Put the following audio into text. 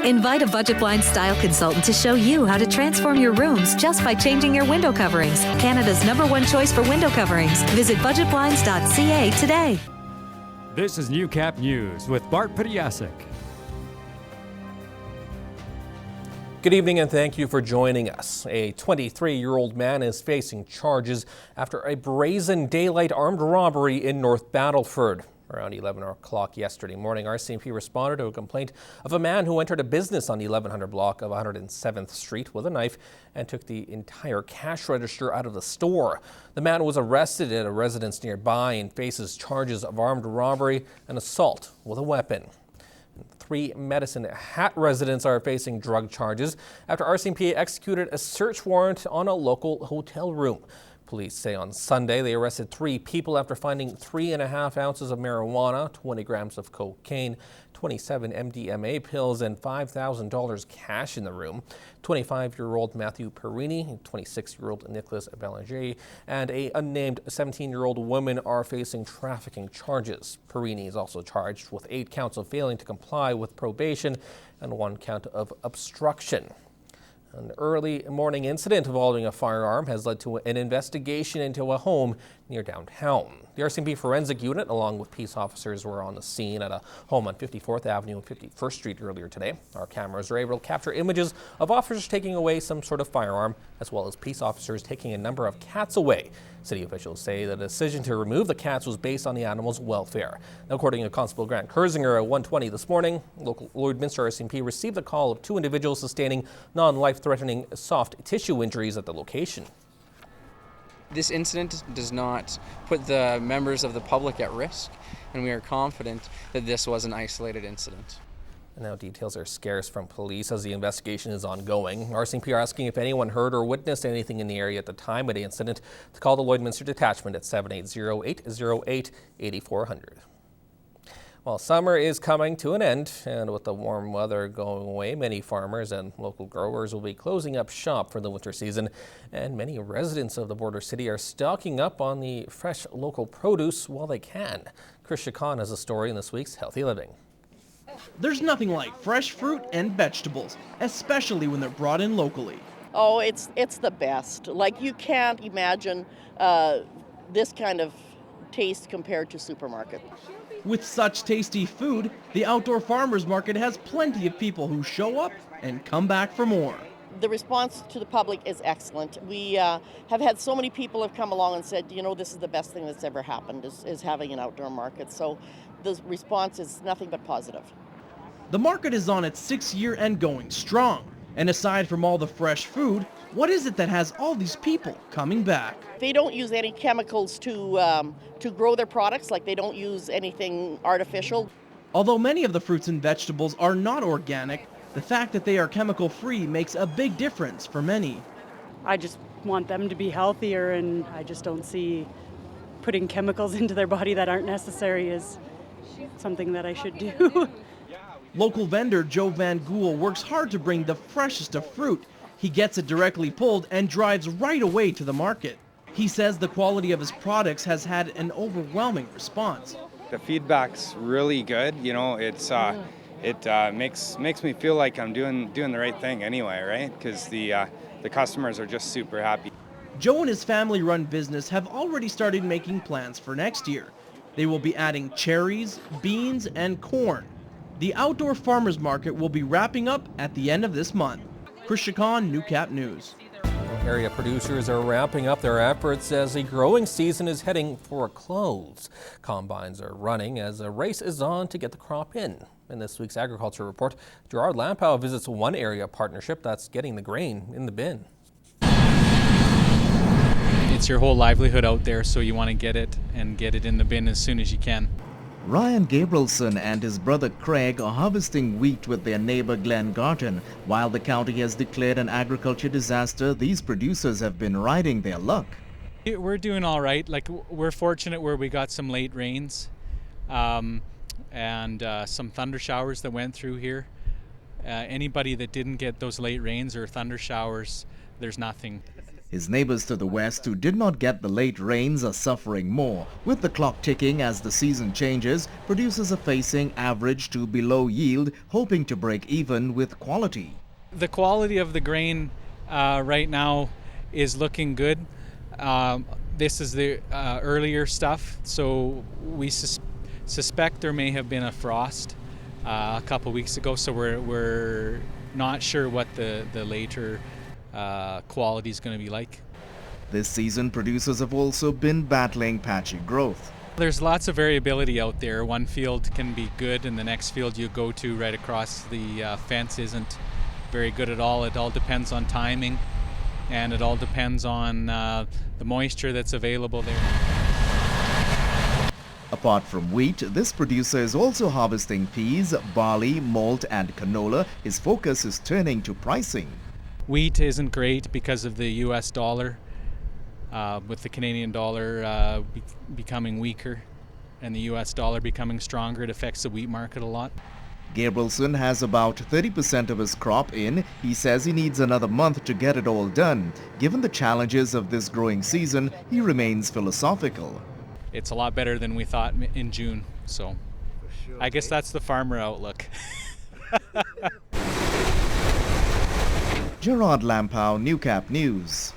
Invite a Budget Blinds style consultant to show you how to transform your rooms just by changing your window coverings. Canada's #1 choice for window coverings. Visit budgetblinds.ca today. This is Newcap News with Bart Pediasic. Good evening and thank you for joining us. A 23-year-old man is facing charges after a brazen daylight armed robbery in North Battleford. Around 11 o'clock yesterday morning, RCMP responded to a complaint of a man who entered a business on the 1100 block of 107th Street with a knife and took the entire cash register out of the store. The man was arrested at a residence nearby and faces charges of armed robbery and assault with a weapon. 3 Medicine Hat residents are facing drug charges after RCMP executed a search warrant on a local hotel room. Police say on Sunday they arrested 3 people after finding 3.5 ounces of marijuana, 20 grams of cocaine, 27 MDMA pills, and $5,000 cash in the room. 25-year-old Matthew Perini, 26-year-old Nicholas Belanger, and a unnamed 17-year-old woman are facing trafficking charges. Perini is also charged with 8 counts of failing to comply with probation and 1 count of obstruction. An early morning incident involving a firearm has led to an investigation into a home near downtown. The RCMP Forensic Unit, along with peace officers, were on the scene at a home on 54th Avenue and 51st Street earlier today. Our cameras were able to capture images of officers taking away some sort of firearm, as well as peace officers taking a number of cats away. City officials say the decision to remove the cats was based on the animals' welfare. Now, according to Constable Grant Kersinger at 1:20 this morning, local Lloydminster RCMP received a call of 2 individuals sustaining non-life-threatening soft tissue injuries at the location. This incident does not put the members of the public at risk, and we are confident that this was an isolated incident. And now details are scarce from police as the investigation is ongoing. RCMP are asking if anyone heard or witnessed anything in the area at the time of the incident to call the Lloydminster Detachment at 780-808-8400. Well, summer is coming to an end, and with the warm weather going away, many farmers and local growers will be closing up shop for the winter season, and many residents of the border city are stocking up on the fresh local produce while they can. Chris Chacon has a story in this week's Healthy Living. There's nothing like fresh fruit and vegetables, especially when they're brought in locally. Oh, it's the best. Like, you can't imagine this kind of taste compared to supermarket. With such tasty food, the outdoor farmers market has plenty of people who show up and come back for more. The response to the public is excellent. We have had so many people have come along and said, you know, this is the best thing that's ever happened, is having an outdoor market. So the response is nothing but positive. The market is on its 6th year and going strong. And aside from all the fresh food, what is it that has all these people coming back? They don't use any chemicals to grow their products, like they don't use anything artificial. Although many of the fruits and vegetables are not organic, the fact that they are chemical-free makes a big difference for many. I just want them to be healthier, and I just don't see putting chemicals into their body that aren't necessary is something that I should do. Local vendor Joe Van Gool works hard to bring the freshest of fruit. He gets it directly pulled and drives right away to the market. He says the quality of his products has had an overwhelming response. The feedback's really good. You know, it makes me feel like I'm doing the right thing anyway, right? Because the customers are just super happy. Joe and his family-run business have already started making plans for next year. They will be adding cherries, beans, and corn. The outdoor farmers market will be wrapping up at the end of this month. Chris Chacon, Newcap News. Area producers are ramping up their efforts as the growing season is heading for a close. Combines are running as a race is on to get the crop in. In this week's Agriculture Report, Gerard Lampow visits one area partnership that's getting the grain in the bin. It's your whole livelihood out there, so you want to get it in the bin as soon as you can. Ryan Gabrielson and his brother Craig are harvesting wheat with their neighbor Glenn Garton. While the county has declared an agriculture disaster, these producers have been riding their luck. We're doing all right. Like, we're fortunate where we got some late rains and some thunder showers that went through here. Anybody that didn't get those late rains or thunder showers, there's nothing. His neighbors to the west who did not get the late rains are suffering more. With the clock ticking as the season changes, producers are facing average to below yield, hoping to break even with quality. The quality of the grain right now is looking good. This is the earlier stuff, so we suspect there may have been a frost a couple weeks ago, so we're not sure what the later quality is going to be like. This season, producers have also been battling patchy growth. There's lots of variability out there. One field can be good and the next field you go to right across the fence isn't very good at all. It all depends on timing, and it all depends on the moisture that's available there. Apart from wheat, this producer is also harvesting peas, barley, malt and canola. His focus is turning to pricing. Wheat isn't great because of the US dollar, with the Canadian dollar becoming weaker and the US dollar becoming stronger. It affects the wheat market a lot. Gabrielson has about 30% of his crop in. He says he needs another month to get it all done. Given the challenges of this growing season, he remains philosophical. It's a lot better than we thought in June, so I guess that's the farmer outlook. Gerard Lampow, Newcap News.